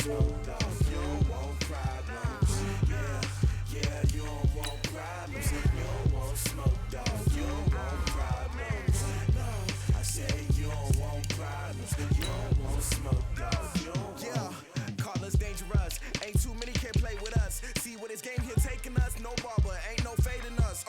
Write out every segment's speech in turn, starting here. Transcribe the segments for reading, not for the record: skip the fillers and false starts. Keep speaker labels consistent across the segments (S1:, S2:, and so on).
S1: smoke, dog. You don't want problems. Yeah, you don't want problems. You don't want smoke, dog. You don't want problems. No, I say you don't want problems. You don't want smoke, dog. You don't want. Call us dangerous. Ain't too many can play with us. See what this game here taking us. No barber, ain't no fading us.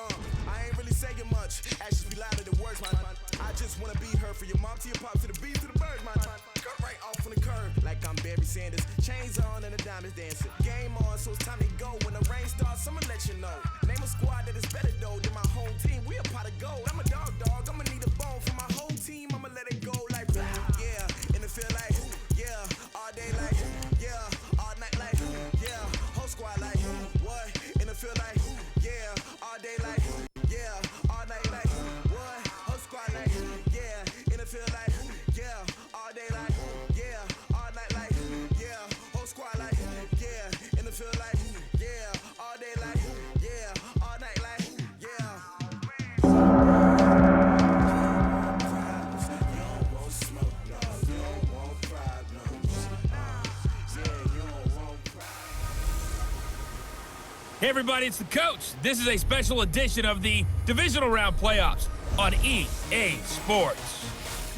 S1: I ain't really saying much. Actions be louder than words, man. I just wanna be heard for your mom to your pop to the beat to the birds, man. Cut right off on the curb like I'm Barry Sanders. Chains on and the diamonds dancing. Game on, so it's time to go. When the rain starts, I'ma let you know. Name a squad that is better though than my home team. We a pot of gold. I'm a dog. I'ma need a bone for my whole team. I'ma let it go like yeah. In the field like yeah. All day like yeah. All night like yeah. Whole squad like what? In the field like yeah. All day like yeah. All night like what? Whole squad like yeah. In the field like yeah. All day like yeah. All night like yeah. Whole squad like yeah. In the field like yeah. All day like yeah. All night like yeah. You don't want smoke, dog. You don't want problems. Yeah, you don't want problems.
S2: Hey everybody, it's the coach. This is a special edition of the Divisional Round Playoffs on EA Sports.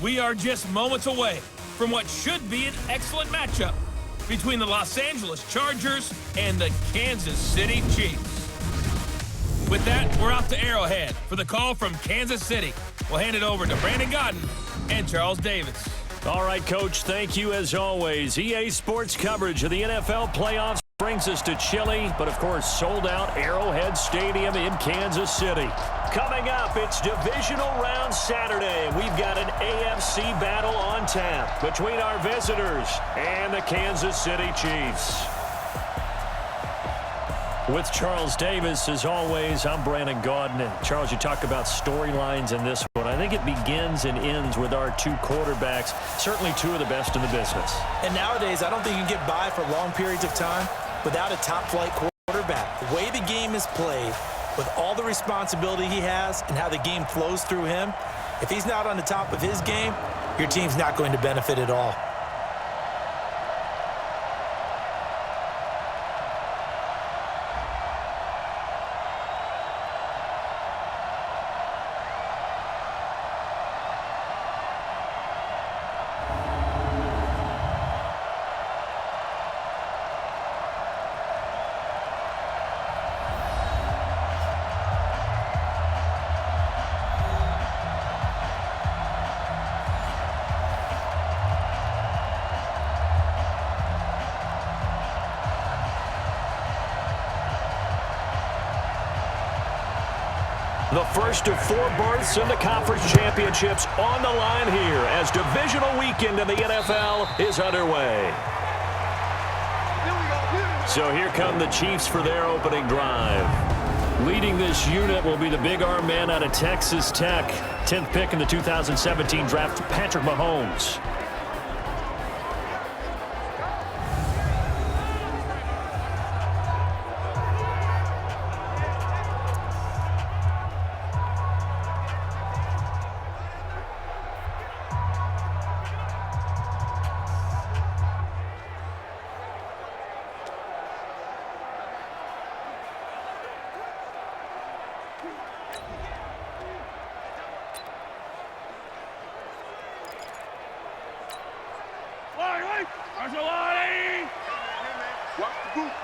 S2: We are just moments away from what should be an excellent matchup between the Los Angeles Chargers and the Kansas City Chiefs. With that, we're off to Arrowhead for the call from Kansas City. We'll hand it over to Brandon Godden and Charles Davis.
S3: All right, Coach, thank you as always. EA Sports coverage of the NFL playoffs brings us to chilly, but of course sold-out Arrowhead Stadium in Kansas City. Coming up, it's Divisional Round Saturday, and we've got an AFC battle on tap between our visitors and the Kansas City Chiefs. With Charles Davis, as always, I'm Brandon Godden. And Charles, you talk about storylines in this one. I think it begins and ends with our two quarterbacks, certainly two of the best in the business.
S4: And nowadays, I don't think you can get by for long periods of time without a top-flight quarterback. The way the game is played, with all the responsibility he has and how the game flows through him, if he's not on the top of his game, your team's not going to benefit at all.
S3: The first of four berths in the conference championships on the line here as divisional weekend in the NFL is underway. So here come the Chiefs for their opening drive. Leading this unit will be the big arm man out of Texas Tech. 10th pick in the 2017 draft, Patrick Mahomes.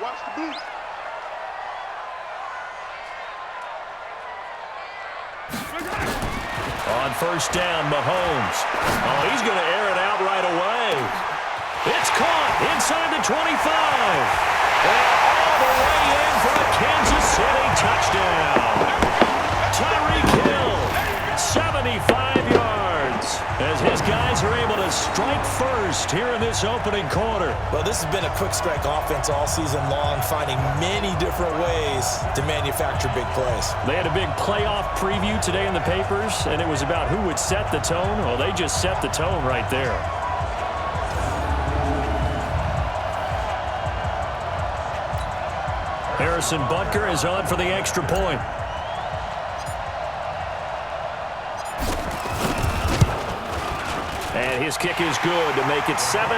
S5: Watch the boot.
S3: On first down, Mahomes. Oh, he's going to air it out right away. It's caught inside the 25. And all the way in for a Kansas City touchdown. Tyreek Hill, 75 yards, as his guys are able to strike first here in this opening quarter.
S4: Well, this has been a quick strike offense all season long, finding many different ways to manufacture big plays.
S3: They had a big playoff preview today in the papers, and it was about who would set the tone. Well, they just set the tone right there. Harrison Butker is on for the extra point. And his kick is good to make it 7-0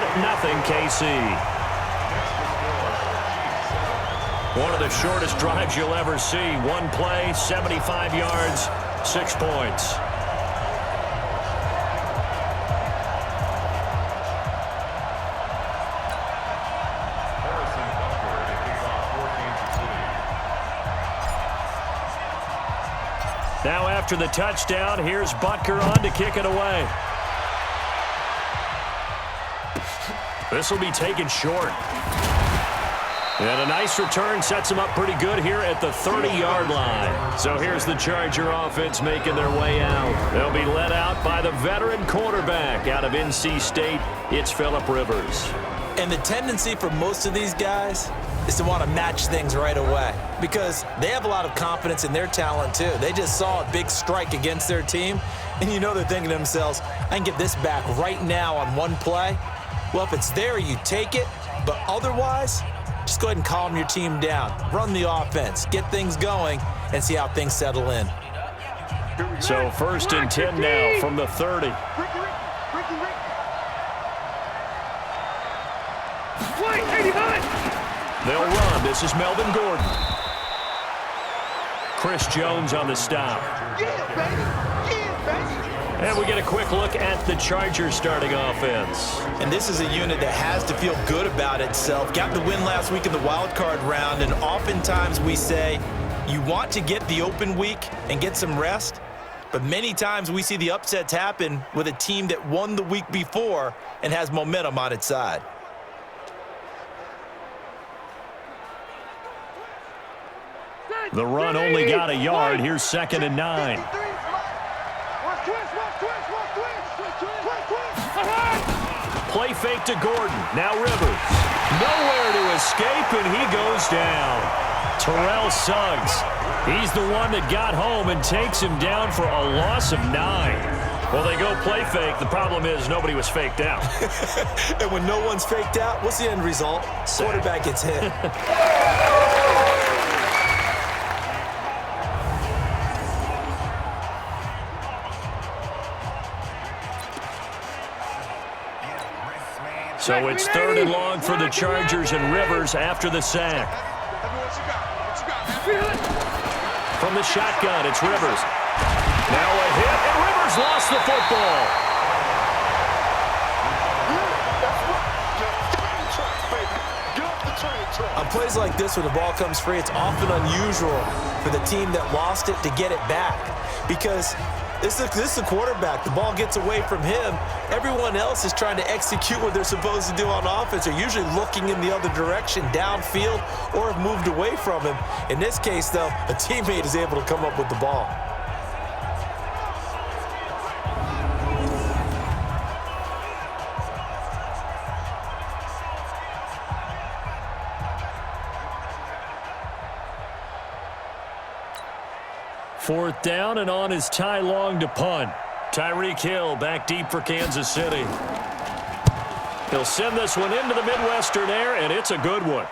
S3: KC. One of the shortest drives you'll ever see. One play, 75 yards, 6 points. Now after the touchdown, here's Butker on to kick it away. This will be taken short. And a nice return sets them up pretty good here at the 30-yard line. So here's the Charger offense making their way out. They'll be led out by the veteran quarterback out of NC State. It's Phillip Rivers.
S4: And the tendency for most of these guys is to want to match things right away because they have a lot of confidence in their talent too. They just saw a big strike against their team, and you know they're thinking to themselves, I can get this back right now on one play. Well, if it's there, you take it, but otherwise, just go ahead and calm your team down. Run the offense, get things going, and see how things settle in.
S3: So 1st and 10 now from the 30. They'll run. This is Melvin Gordon. Chris Jones on the stop. And we get a quick look at the Chargers starting offense.
S4: And this is a unit that has to feel good about itself. Got the win last week in the wild card round, and oftentimes we say you want to get the open week and get some rest, but many times we see the upsets happen with a team that won the week before and has momentum on its side.
S3: The run only got a yard. Here's 2nd and 9. Play fake to Gordon. Now Rivers. Nowhere to escape, and he goes down. Terrell Suggs. He's the one that got home and takes him down for a loss of 9. Well, they go play fake. The problem is nobody was faked out.
S4: And when no one's faked out, what's the end result? Quarterback gets hit.
S3: So it's 3rd and long for the Chargers, and Rivers after the sack. From the shotgun, it's Rivers. Now a hit, and Rivers lost the football.
S4: On plays like this, when the ball comes free, it's often unusual for the team that lost it to get it back because this is a quarterback. The ball gets away from him. Everyone else is trying to execute what they're supposed to do on offense. They're usually looking in the other direction, downfield, or have moved away from him. In this case, though, a teammate is able to come up with the ball.
S3: Fourth down, and on is Ty Long to punt. Tyreek Hill back deep for Kansas City. He'll send this one into the Midwestern air, and it's a good one.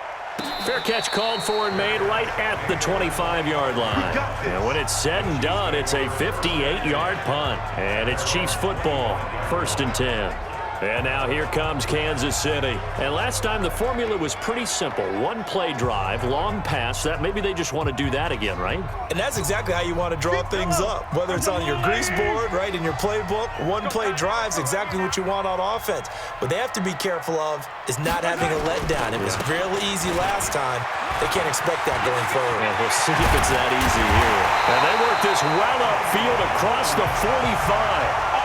S3: Fair catch called for and made right at the 25-yard line. And when it's said and done, it's a 58-yard punt. And it's Chiefs football, 1st and 10. And now here comes Kansas City. And last time the formula was pretty simple. One play drive, long pass. That maybe they just want to do that again, right?
S4: And that's exactly how you want to draw things up. Whether it's on your grease board, right, in your playbook, one play drive's exactly what you want on offense. What they have to be careful of is not having a letdown. It was real easy last time. They can't expect that going forward.
S3: And we'll see if it's that easy here. And they work this well upfield across the 45.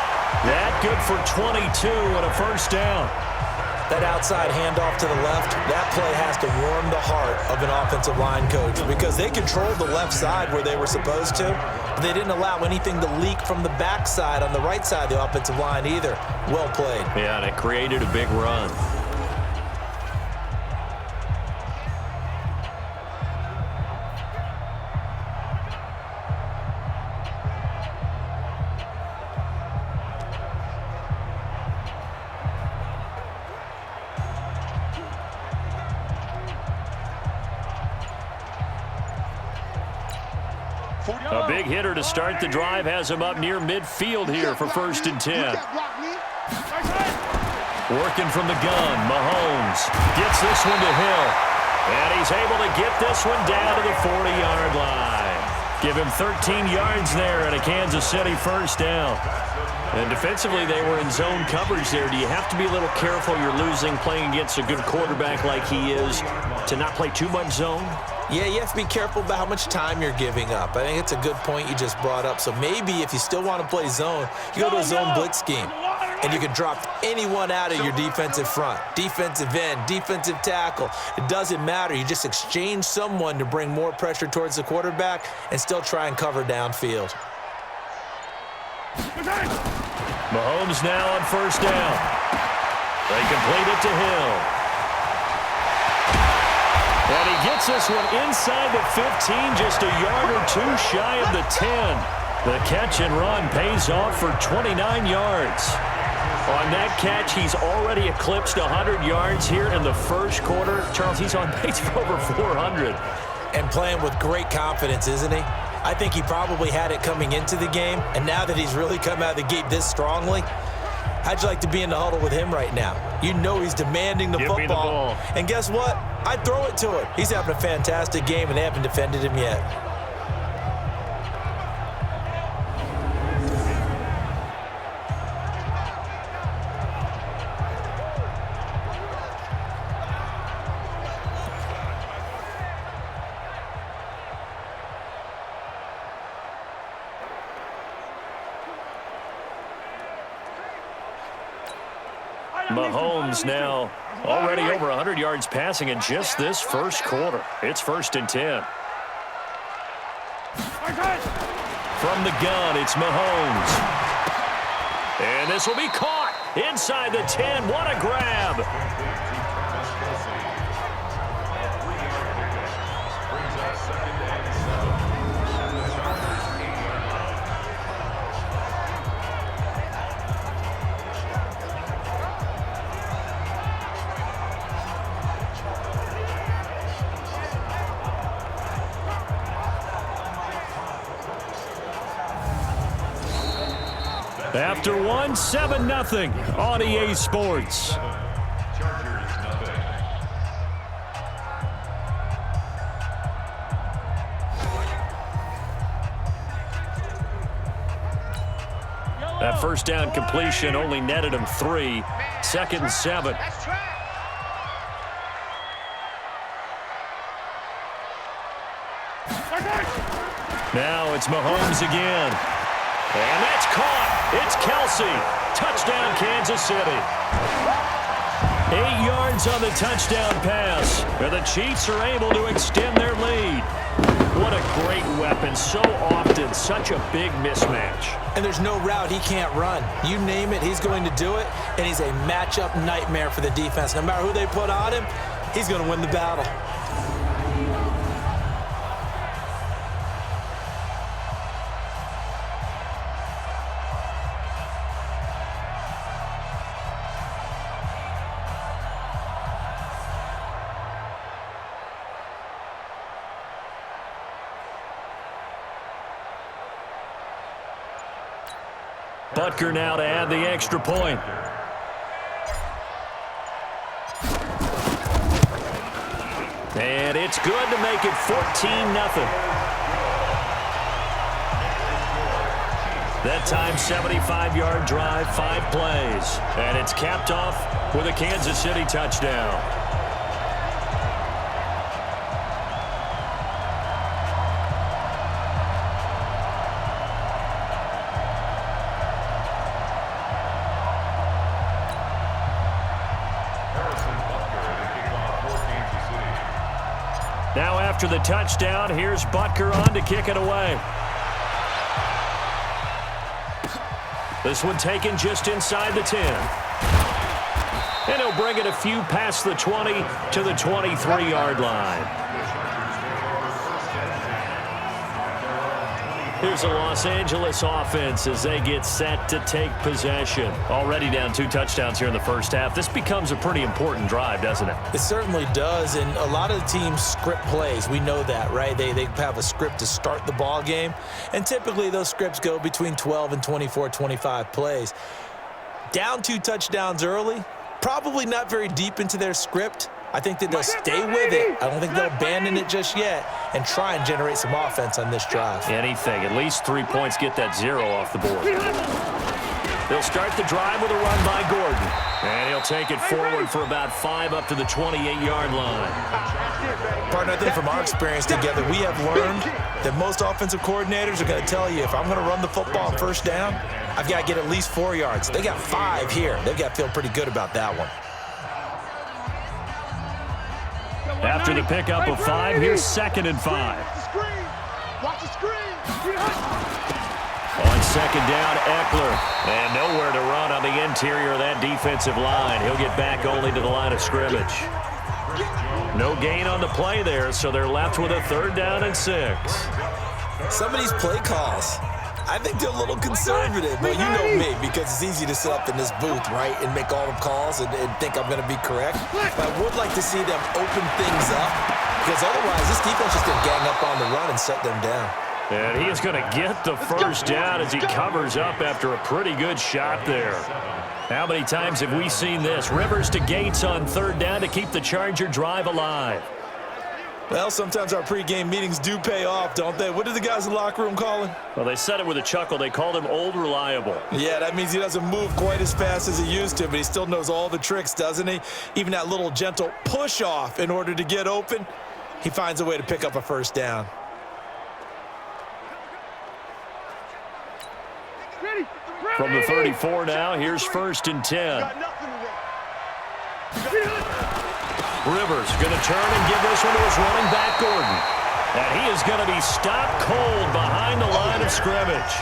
S3: That good for 22 and a 1st down.
S4: That outside handoff to the left, that play has to warm the heart of an offensive line coach because they controlled the left side where they were supposed to, but they didn't allow anything to leak from the backside on the right side of the offensive line either. Well played.
S3: Yeah, and it created a big run. A big hitter to start the drive has him up near midfield here for 1st and 10. Working from the gun, Mahomes gets this one to Hill. And he's able to get this one down to the 40-yard line. Give him 13 yards there and a Kansas City first down. And defensively, they were in zone coverage there. Do you have to be a little careful? You're losing playing against a good quarterback like he is to not play too much zone?
S4: Yeah, you have to be careful about how much time you're giving up. I think it's a good point you just brought up. So maybe if you still want to play zone, you go to a zone blitz scheme. And you can drop anyone out of your defensive front. Defensive end, defensive tackle. It doesn't matter. You just exchange someone to bring more pressure towards the quarterback and still try and cover downfield.
S3: Mahomes now on first down. They complete it to Hill. And he gets this one inside the 15, just a yard or two shy of the 10. The catch and run pays off for 29 yards. On that catch, he's already eclipsed 100 yards here in the first quarter. Charles, he's on pace for over 400.
S4: And playing with great confidence, isn't he? I think he probably had it coming into the game, and now that he's really come out of the gate this strongly, how'd you like to be in the huddle with him right now? You know he's demanding the football.
S3: Me the ball.
S4: And guess what? I'd throw it to him. He's having a fantastic game, and they haven't defended him yet.
S3: Mahomes now already over 100 yards passing in just this first quarter. It's 1st and 10. From the gun, it's Mahomes. And this will be caught inside the 10. What a grab. After one, 7-0 on EA Sports. That first down completion only netted him 3. 2nd and 7. Now it's Mahomes again. And that's caught. It's Kelce. Touchdown, Kansas City. 8 yards on the touchdown pass. And the Chiefs are able to extend their lead. What a great weapon. So often, such a big mismatch.
S4: And there's no route he can't run. You name it, he's going to do it. And he's a matchup nightmare for the defense. No matter who they put on him, he's going to win the battle.
S3: Butker now to add the extra point. And it's good to make it 14-0. That time, 75-yard drive, 5 plays. And it's capped off with a Kansas City touchdown. Now after the touchdown, here's Butker on to kick it away. This one taken just inside the 10. And he'll bring it a few past the 20 to the 23-yard line. Here's the Los Angeles offense as they get set to take possession. Already down 2 touchdowns here in the first half. This becomes a pretty important drive, doesn't it?
S4: It certainly does, and a lot of the teams script plays. We know that, right? They have a script to start the ball game, and typically those scripts go between 12 and 24, 25 plays. Down 2 touchdowns early, probably not very deep into their script, I think that they'll stay with it. I don't think they'll abandon it just yet and try and generate some offense on this drive.
S3: Anything. At least 3 points, get that 0 off the board. They'll start the drive with a run by Gordon. And he'll take it forward for about 5 up to the 28-yard line.
S4: Partner, I think from our experience together, we have learned that most offensive coordinators are going to tell you, if I'm going to run the football on first down, I've got to get at least 4 yards. They got 5 here. They've got to feel pretty good about that one.
S3: After the pickup of 5, here's 2nd and 5.
S5: Watch the screen.
S3: On 2nd down, Eckler. And nowhere to run on the interior of that defensive line. He'll get back only to the line of scrimmage. No gain on the play there, so they're left with a 3rd down and 6.
S4: Some of these play calls, I think they're a little conservative. But you know me, because it's easy to sit up in this booth, right, and make all the calls and think I'm going to be correct. But I would like to see them open things up, because otherwise this defense is going to gang up on the run and shut them down.
S3: And he is going to get the 1st down as he covers up after a pretty good shot there. How many times have we seen this? Rivers to Gates on 3rd down to keep the Charger drive alive.
S4: Well, sometimes our pregame meetings do pay off, don't they? What did the guys in the locker room call him?
S3: Well, they said it with a chuckle. They called him Old Reliable.
S4: Yeah, that means he doesn't move quite as fast as he used to, but he still knows all the tricks, doesn't he? Even that little gentle push-off in order to get open, he finds a way to pick up a 1st down.
S3: From the 34 now, here's 1st and 10. Rivers going to turn and give this one to his running back, Gordon. And he is going to be stopped cold behind the line of scrimmage.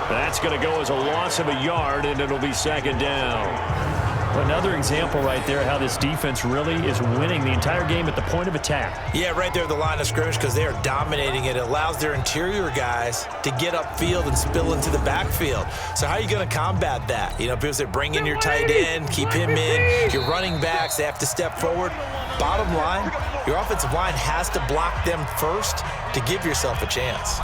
S3: That's going to go as a loss of a yard, and it'll be 2nd down. Another example right there how this defense really is winning the entire game at the point of attack.
S4: Yeah, right there at the line of scrimmage, because they are dominating it. It allows their interior guys to get upfield and spill into the backfield. So how are you going to combat that? You know, because they bring in your tight end, keep him in. Your running backs, they have to step forward. Bottom line, your offensive line has to block them first to give yourself a chance.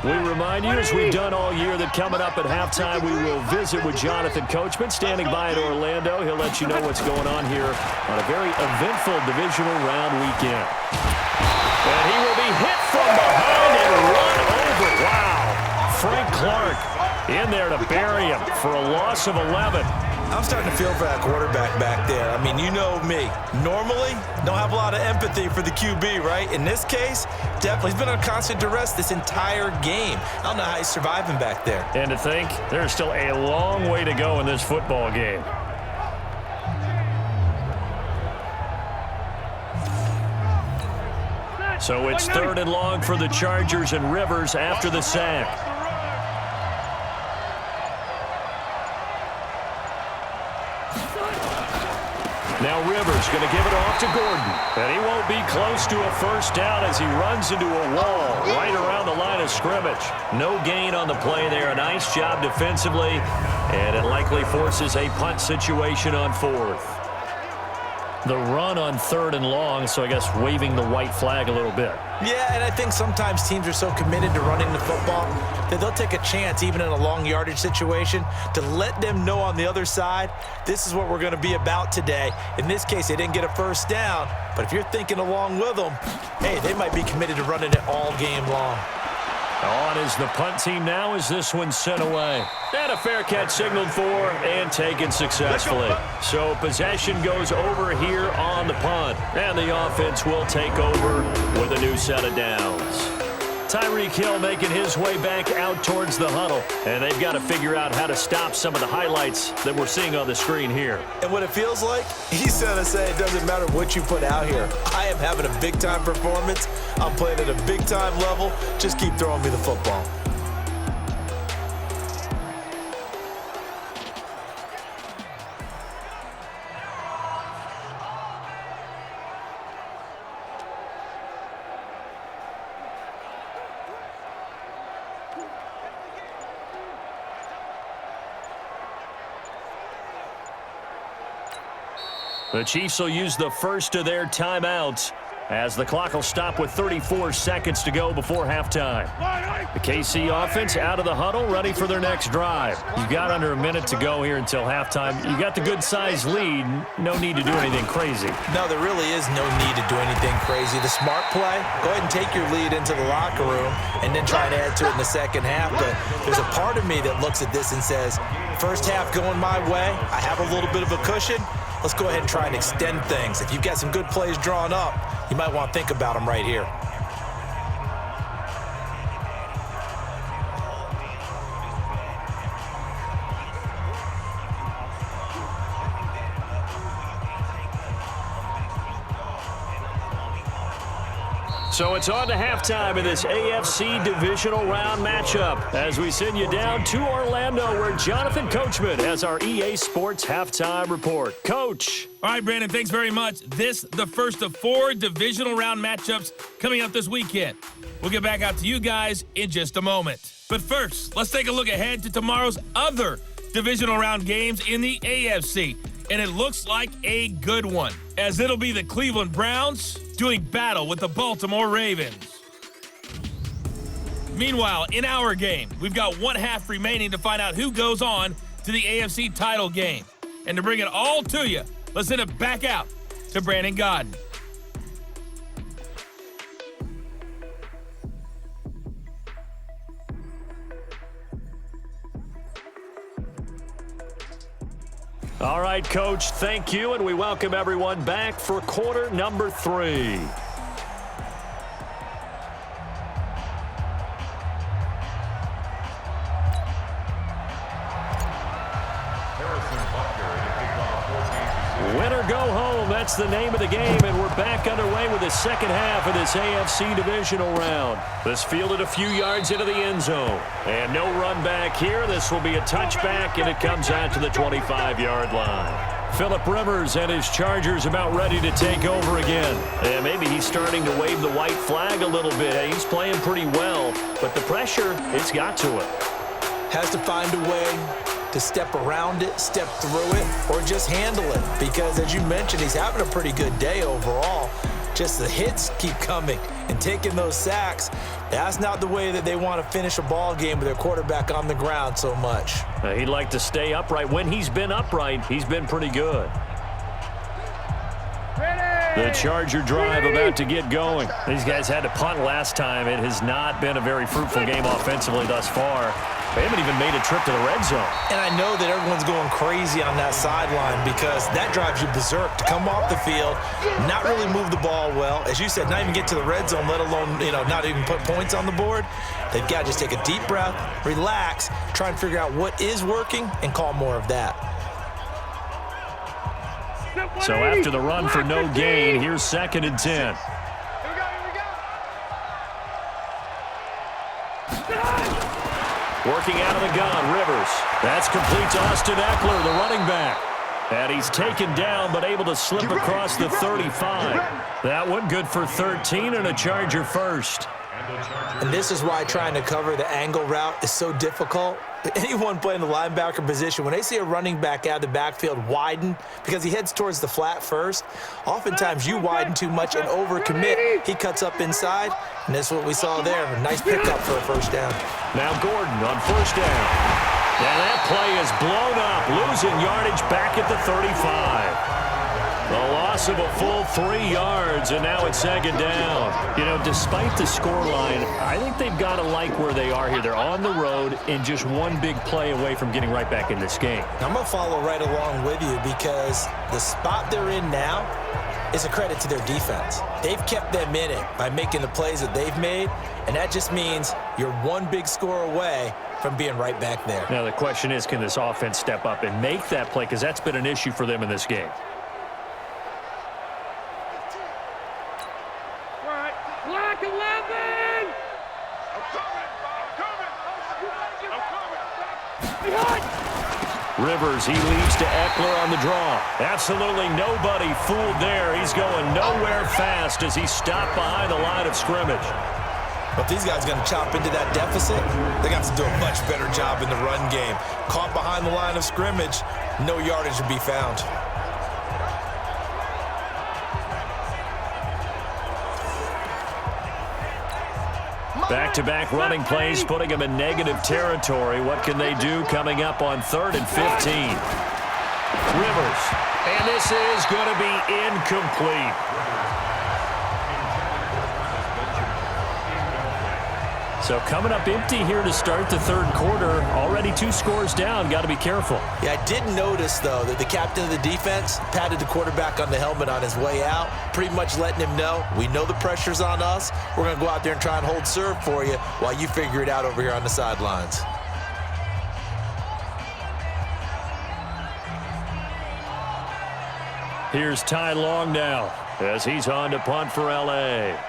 S3: We remind you, as we've done all year, that coming up at halftime, we will visit with Jonathan Coachman, standing by in Orlando. He'll let you know what's going on here on a very eventful divisional round weekend. And he will be hit from behind and run over. Wow. Frank Clark in there to bury him for a loss of 11.
S4: I'm starting to feel for that quarterback back there. I mean, you know me. Normally, don't have a lot of empathy for the QB, right? In this case, definitely. He's been on constant duress this entire game. I don't know how he's surviving back there.
S3: And to think, there's still a long way to go in this football game. So it's 3rd and long for the Chargers, and Rivers after the sack. Now Rivers going to give it off to Gordon. And he won't be close to a 1st down as he runs into a wall right around the line of scrimmage. No gain on the play there. A nice job defensively. And it likely forces a punt situation on 4th. The run on 3rd and long, so I guess waving the white flag a little bit.
S4: Yeah, and I think sometimes teams are so committed to running the football that they'll take a chance, even in a long yardage situation, to let them know on the other side, this is what we're going to be about today. In this case, they didn't get a 1st down, but if you're thinking along with them, hey, they might be committed to running it all game long.
S3: On is the punt team now as this one's sent away. And a fair catch signaled for and taken successfully. So possession goes over here on the punt. And the offense will take over with a new set of downs. Tyreek Hill making his way back out towards the huddle. And they've got to figure out how to stop some of the highlights that we're seeing on the screen here.
S4: And what it feels like, he's going to say it doesn't matter what you put out here. I am having a big-time performance. I'm playing at a big-time level. Just keep throwing me the football.
S3: The Chiefs will use the first of their timeouts as the clock will stop with 34 seconds to go before halftime. The KC offense out of the huddle, ready for their next drive. You've got under a minute to go here until halftime. You got the good-sized lead. No need to do anything crazy.
S4: No, there really is no need to do anything crazy. The smart play, go ahead and take your lead into the locker room and then try to add to it in the second half. But there's a part of me that looks at this and says, first half going my way, I have a little bit of a cushion. Let's go ahead and try and extend things. If you've got some good plays drawn up, you might want to think about them right here.
S3: So it's on to halftime in this AFC Divisional Round matchup as we send you down to Orlando where Jonathan Coachman has our EA Sports Halftime Report. Coach.
S2: All right, Brandon, thanks very much. This, the first of 4 Divisional Round matchups coming up this weekend. We'll get back out to you guys in just a moment. But first, let's take a look ahead to tomorrow's other Divisional Round games in the AFC. And it looks like a good one, as it'll be the Cleveland Browns doing battle with the Baltimore Ravens. Meanwhile, in our game, we've got 1 half remaining to find out who goes on to the AFC title game. And to bring it all to you, let's send it back out to Brandon Godden.
S3: All right, Coach, thank you, and we welcome everyone back for quarter number 3. Win or go home, that's the name of the game, and we're back underway with the second half of this AFC Divisional Round. This fielded a few yards into the end zone, and no run back here. This will be a touchback, and it comes out to the 25-yard line. Phillip Rivers and his Chargers about ready to take over again. And maybe he's starting to wave the white flag a little bit. He's playing pretty well, but the pressure, it's got to it.
S4: Has to find a way to step around it, step through it, or just handle it. Because as you mentioned, he's having a pretty good day overall. Just the hits keep coming and taking those sacks. That's not the way that they want to finish a ball game with their quarterback on the ground so much.
S3: He'd like to stay upright. When he's been upright, he's been pretty good. The Charger drive about to get going. These guys had to punt last time. It has not been a very fruitful game offensively thus far. They haven't even made a trip to the red zone.
S4: And I know that everyone's going crazy on that sideline because that drives you berserk to come off the field, not really move the ball well. As you said, not even get to the red zone, let alone, not even put points on the board. They've got to just take a deep breath, relax, try and figure out what is working, and call more of that.
S3: So after the run for no gain, here's 2nd and 10. Working out of the gun, Rivers. That's complete to Austin Eckler, the running back. And he's taken down, but able to slip across the 35. That one good for 13 and a Charger first.
S4: And this is why trying to cover the angle route is so difficult. Anyone playing the linebacker position, when they see a running back out of the backfield widen because he heads towards the flat first, oftentimes you widen too much and overcommit. He cuts up inside, and that's what we saw there. A nice pickup for a first down.
S3: Now Gordon on first down. And that play is blown up, losing yardage back at the 35. The loss of a full 3 yards, and now it's 2nd down. Despite the scoreline, I think they've got to like where they are here. They're on the road and just one big play away from getting right back in this game.
S4: I'm going to follow right along with you because the spot they're in now is a credit to their defense. They've kept them in it by making the plays that they've made, and that just means you're one big score away from being right back there.
S3: Now the question is, can this offense step up and make that play? Because that's been an issue for them in this game.
S5: Black 11!
S3: Rivers, he leads to Eckler on the draw. Absolutely nobody fooled there. He's going nowhere fast as he stopped behind the line of scrimmage.
S4: But if these guys are going to chop into that deficit, they got to do a much better job in the run game. Caught behind the line of scrimmage, no yardage to be found.
S3: Back-to-back running plays, putting them in negative territory. What can they do coming up on 3rd and 15? Rivers. And this is going to be incomplete. So coming up empty here to start the 3rd quarter. Already 2 scores down. Got to be careful.
S4: Yeah, I did notice, though, that the captain of the defense patted the quarterback on the helmet on his way out, pretty much letting him know, we know the pressure's on us. We're going to go out there and try and hold serve for you while you figure it out over here on the sidelines.
S3: Here's Ty Long now as he's on to punt for L.A.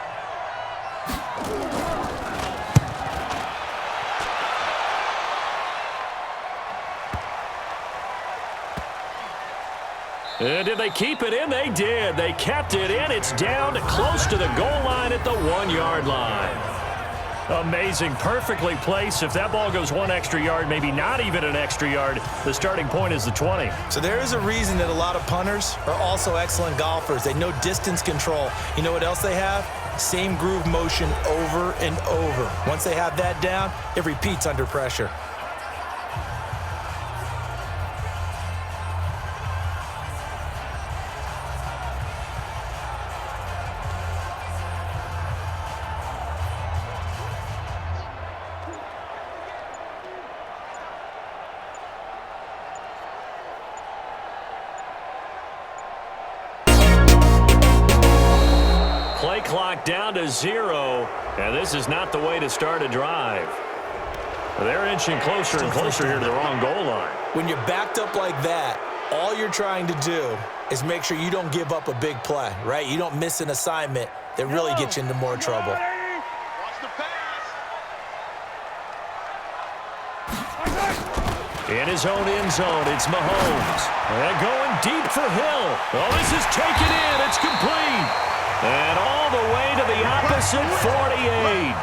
S3: And did they keep it in? They did. They kept it in. It's down close to the goal line at the 1-yard line. Amazing. Perfectly placed. If that ball goes 1 extra yard, maybe not even an extra yard, the starting point is the 20.
S4: So there is a reason that a lot of punters are also excellent golfers. They know distance control. You know what else they have? Same groove motion over and over. Once they have that down, it repeats under pressure.
S3: Play clock down to 0, and this is not the way to start a drive. They're inching closer and closer here to the wrong goal line.
S4: When you're backed up like that, all you're trying to do is make sure you don't give up a big play, right? You don't miss an assignment that really gets you into more trouble.
S3: In his own end zone, it's Mahomes. And going deep for Hill. Oh, this is taken in. It's complete. And all the way to the opposite 48.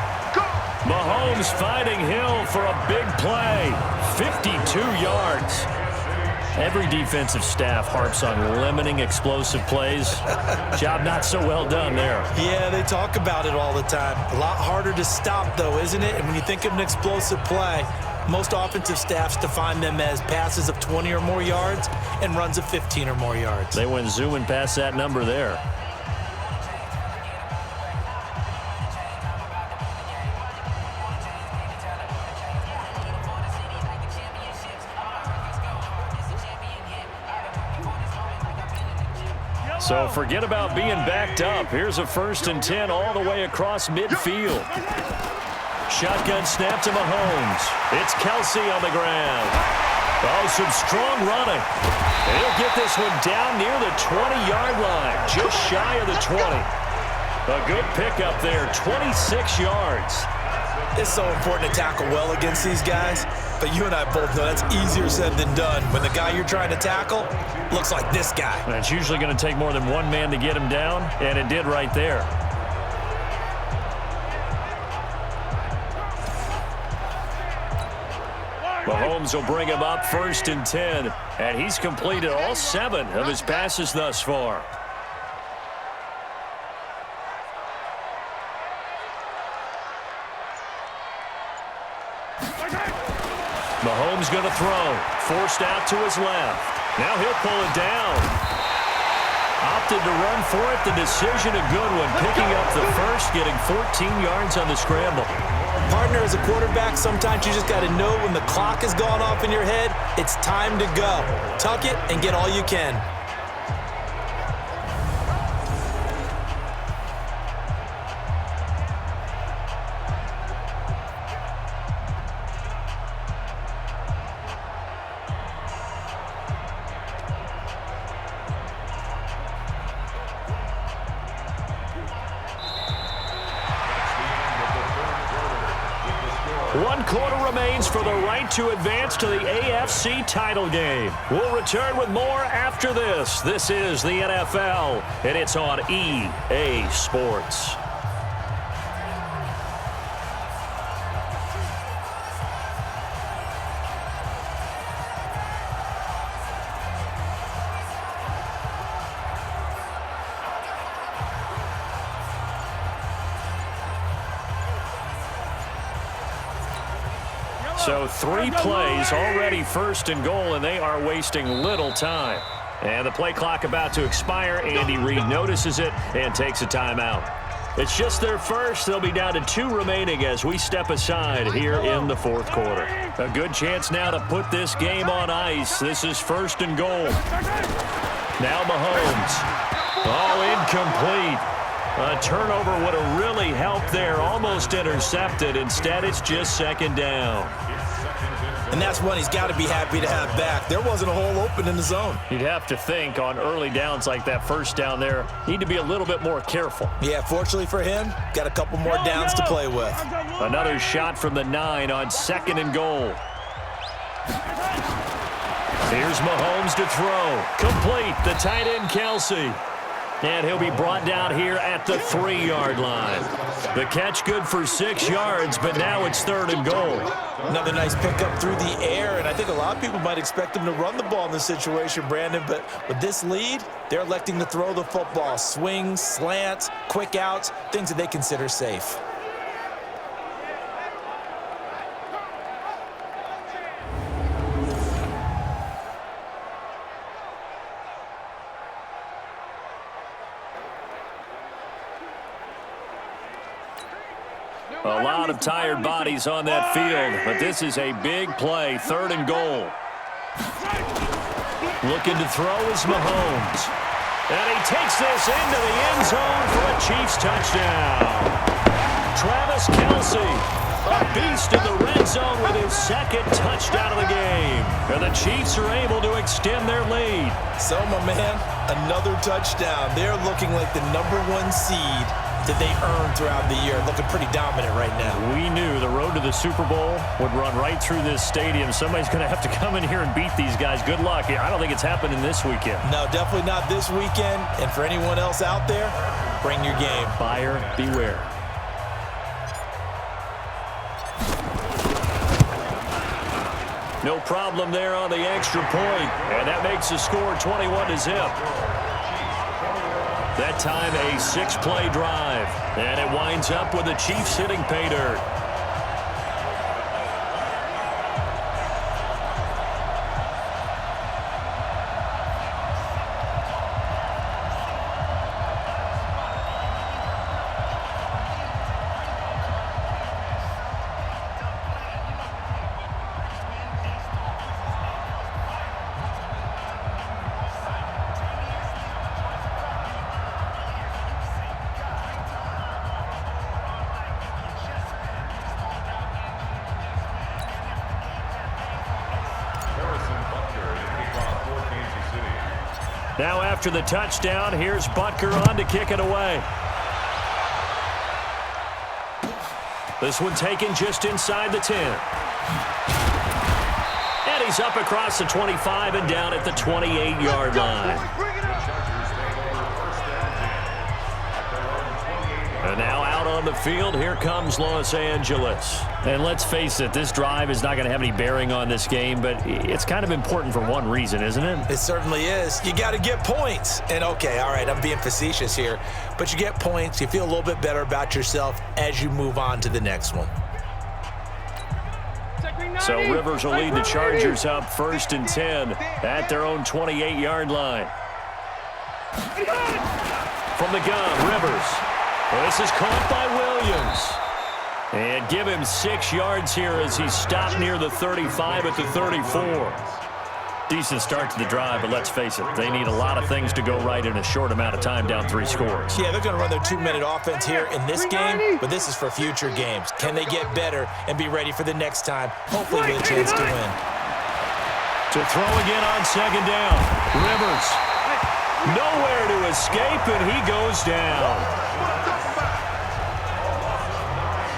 S3: Mahomes fighting Hill for a big play. 52 yards. Every defensive staff harps on limiting explosive plays. Job not so well done there.
S4: Yeah, they talk about it all the time. A lot harder to stop, though, isn't it? And when you think of an explosive play, most offensive staffs define them as passes of 20 or more yards and runs of 15 or more yards.
S3: They went zooming past that number there. So forget about being backed up. Here's a 1st and 10 all the way across midfield. Shotgun snap to Mahomes. It's Kelce on the ground. Oh, some strong running. And he'll get this one down near the 20-yard line, just shy of the 20. A good pickup there, 26 yards.
S4: It's so important to tackle well against these guys, but you and I both know that's easier said than done when the guy you're trying to tackle looks like this guy.
S3: And it's usually going to take more than one man to get him down, and it did right there. Mahomes will bring him up 1st and 10, and he's completed all 7 of his passes thus far. Mahomes going to throw. Forced out to his left. Now he'll pull it down. Opted to run for it. The decision a good one. Picking up the first, getting 14 yards on the scramble.
S4: Partner, as a quarterback, sometimes you just got to know when the clock has gone off in your head, it's time to go. Tuck it and get all you can.
S3: One quarter remains for the right to advance to the AFC title game. We'll return with more after this. This is the NFL, and it's on EA Sports. So 3 plays, already 1st and goal, and they are wasting little time. And the play clock about to expire. Andy Reid notices it and takes a timeout. It's just their first. They'll be down to 2 remaining as we step aside here in the 4th quarter. A good chance now to put this game on ice. This is 1st and goal. Now Mahomes. Oh, incomplete. A turnover would have really helped there. Almost intercepted. Instead, it's just 2nd down.
S4: And that's one he's got to be happy to have back. There wasn't a hole open in the zone.
S3: You'd have to think on early downs like that, 1st down there, need to be a little bit more careful.
S4: Yeah, fortunately for him, got a couple more downs to play with.
S3: Another shot from the 9 on 2nd and goal. Here's Mahomes to throw. Complete. The tight end, Kelce. And he'll be brought down here at the 3-yard line. The catch good for 6 yards, but now it's 3rd and goal.
S4: Another nice pickup through the air, and I think a lot of people might expect him to run the ball in this situation, Brandon, but with this lead, they're electing to throw the football. Swings, slants, quick outs, things that they consider safe.
S3: A lot of tired bodies on that field, but this is a big play, 3rd and goal. Looking to throw is Mahomes. And he takes this into the end zone for a Chiefs touchdown. Travis Kelce, a beast in the red zone with his 2nd touchdown of the game. And the Chiefs are able to extend their lead.
S4: So, my man, another touchdown. They're looking like the #1 seed that they earned throughout the year. Looking pretty dominant right now.
S3: We knew the road to the Super Bowl would run right through this stadium. Somebody's going to have to come in here and beat these guys. Good luck. I don't think it's happening this weekend.
S4: No, definitely not this weekend. And for anyone else out there, bring your game.
S3: Buyer beware. No problem there on the extra point. And that makes the score 21-0. That time a 6-play drive. And it winds up with the Chiefs hitting pay dirt. Now after the touchdown, here's Butker on to kick it away. This one taken just inside the 10. And he's up across the 25 and down at the 28-yard line. And now out on the field, here comes Los Angeles. And let's face it, this drive is not going to have any bearing on this game, but it's kind of important for one reason, isn't it?
S4: It certainly is. You got to get points. And okay, all right, I'm being facetious here, but you get points, you feel a little bit better about yourself as you move on to the next one.
S3: So Rivers will lead the Chargers up 1st and 10 at their own 28-yard line. From the gun, Rivers. This is caught by Williams. And give him 6 yards here as he's stopped near the 35 at the 34. Decent start to the drive, but let's face it, they need a lot of things to go right in a short amount of time down 3 scores.
S4: Yeah, they're going to run their 2-minute offense here in this game, but this is for future games. Can they get better and be ready for the next time? Hopefully with a chance to win.
S3: To throw again on 2nd down. Rivers. Nowhere to escape, and he goes down.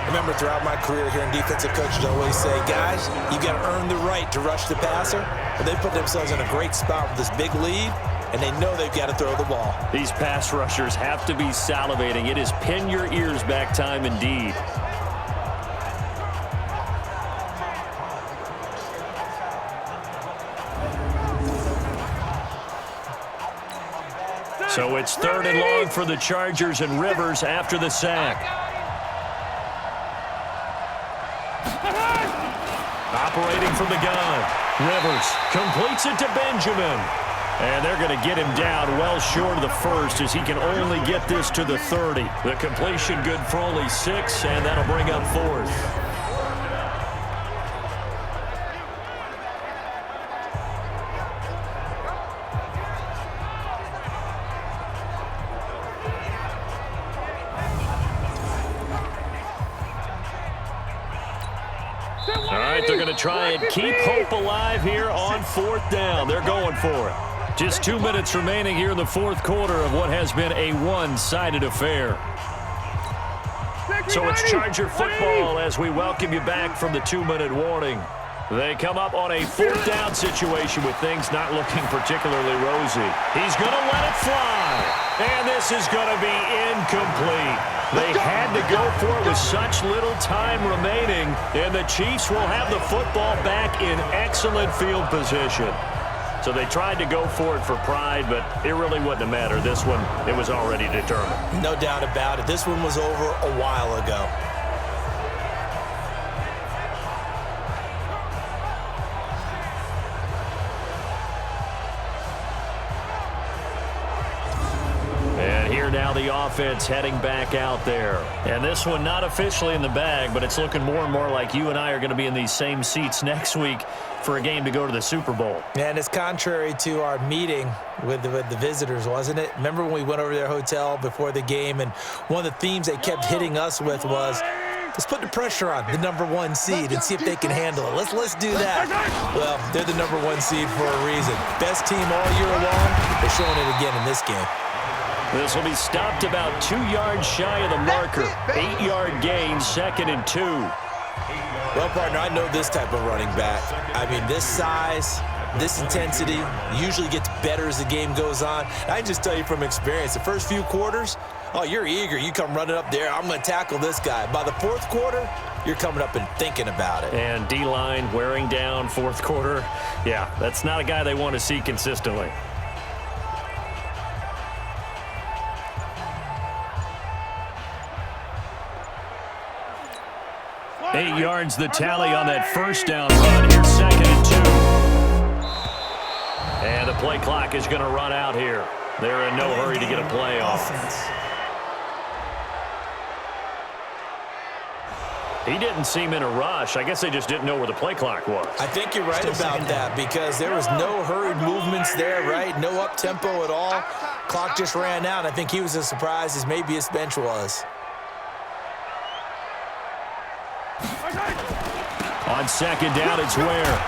S4: Remember, throughout my career here in defensive coaches, I always say, guys, you got to earn the right to rush the passer. But they put themselves in a great spot with this big lead, and they know they've got to throw the ball.
S3: These pass rushers have to be salivating. It is pin your ears back time indeed. So it's 3rd and long for the Chargers, and Rivers after the sack. operating from the gun. Rivers completes it to Benjamin. And they're going to get him down well short of the first as he can only get this to the 30. The completion good for only 6, and that'll bring up 4th. All right, they're going to try and keep hope alive here on 4th down. They're going for it. Just 2 minutes remaining here in the 4th quarter of what has been a one-sided affair. So it's Charger football as we welcome you back from the 2-minute warning. They come up on a 4th down situation with things not looking particularly rosy. He's going to let it fly. And this is going to be incomplete. They had to go for it with such little time remaining, and the Chiefs will have the football back in excellent field position. So they tried to go for it for pride, but it really wouldn't have mattered. This one, it was already determined.
S4: No doubt about it. This one was over a while ago.
S3: Now the offense heading back out there. And this one not officially in the bag, but it's looking more and more like you and I are going to be in these same seats next week for a game to go to the Super Bowl.
S4: And it's contrary to our meeting with the visitors, wasn't it? Remember when we went over to their hotel before the game, and one of the themes they kept hitting us with was, let's put the pressure on the #1 seed and see if they can handle it. Let's do that. Well, they're the #1 seed for a reason. Best team all year long. They're showing it again in this game.
S3: This will be stopped about 2 yards shy of the marker. 8-yard gain, 2nd and 2.
S4: Well, partner, I know this type of running back. I mean, this size, this intensity usually gets better as the game goes on. I can just tell you from experience, the first few quarters, oh, you're eager. You come running up there, I'm going to tackle this guy. By the 4th quarter, you're coming up and thinking about it.
S3: And D-line wearing down 4th quarter. Yeah, that's not a guy they want to see consistently. 8 yards the tally on that first down run. Here's 2nd and 2. And the play clock is going to run out here. They're in no hurry to get a play off. He didn't seem in a rush. I guess they just didn't know where the play clock was.
S4: I think you're right about that because there was no hurried movements there, right? No up-tempo at all. Clock just ran out. I think he was as surprised as maybe his bench was.
S3: On 2nd down, it's Ware.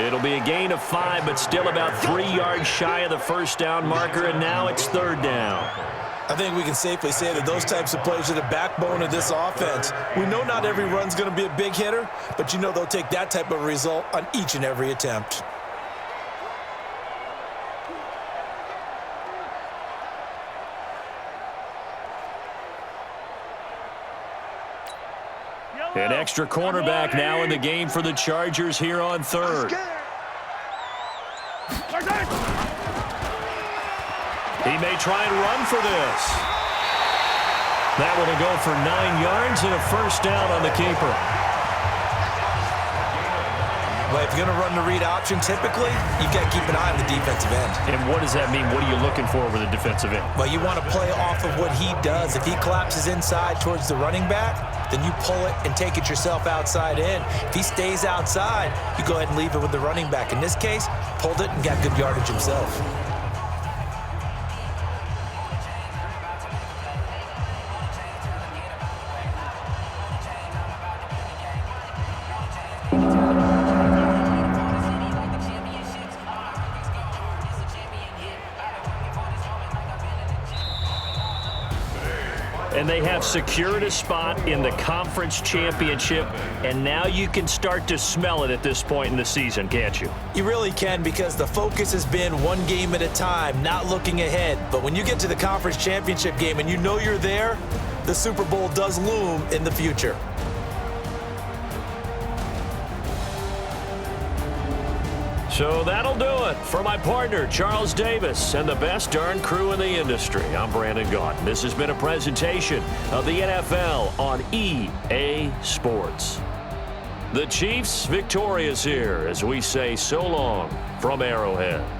S3: It'll be a gain of 5, but still about 3 yards shy of the first down marker, and now it's 3rd down.
S4: I think we can safely say that those types of plays are the backbone of this offense. We know not every run's going to be a big hitter, but you know they'll take that type of result on each and every attempt.
S3: An extra cornerback now in the game for the Chargers here on 3rd. He may try and run for this. That one will go for 9 yards and a first down on the keeper.
S4: Well, if you're going to run the read option, typically, you've got to keep an eye on the defensive end.
S3: And what does that mean? What are you looking for with the defensive end?
S4: Well, you want to play off of what he does. If he collapses inside towards the running back, then you pull it and take it yourself outside in. If he stays outside, you go ahead and leave it with the running back. In this case, pulled it and got good yardage himself.
S3: And they have secured a spot in the conference championship, and now you can start to smell it at this point in the season, can't you?
S4: You really can, because the focus has been one game at a time, not looking ahead. But when you get to the conference championship game and you know you're there, the Super Bowl does loom in the future.
S3: So that'll do it. For my partner, Charles Davis, and the best darn crew in the industry, I'm Brandon Gaudin. This has been a presentation of the NFL on EA Sports. The Chiefs victorious here as we say so long from Arrowhead.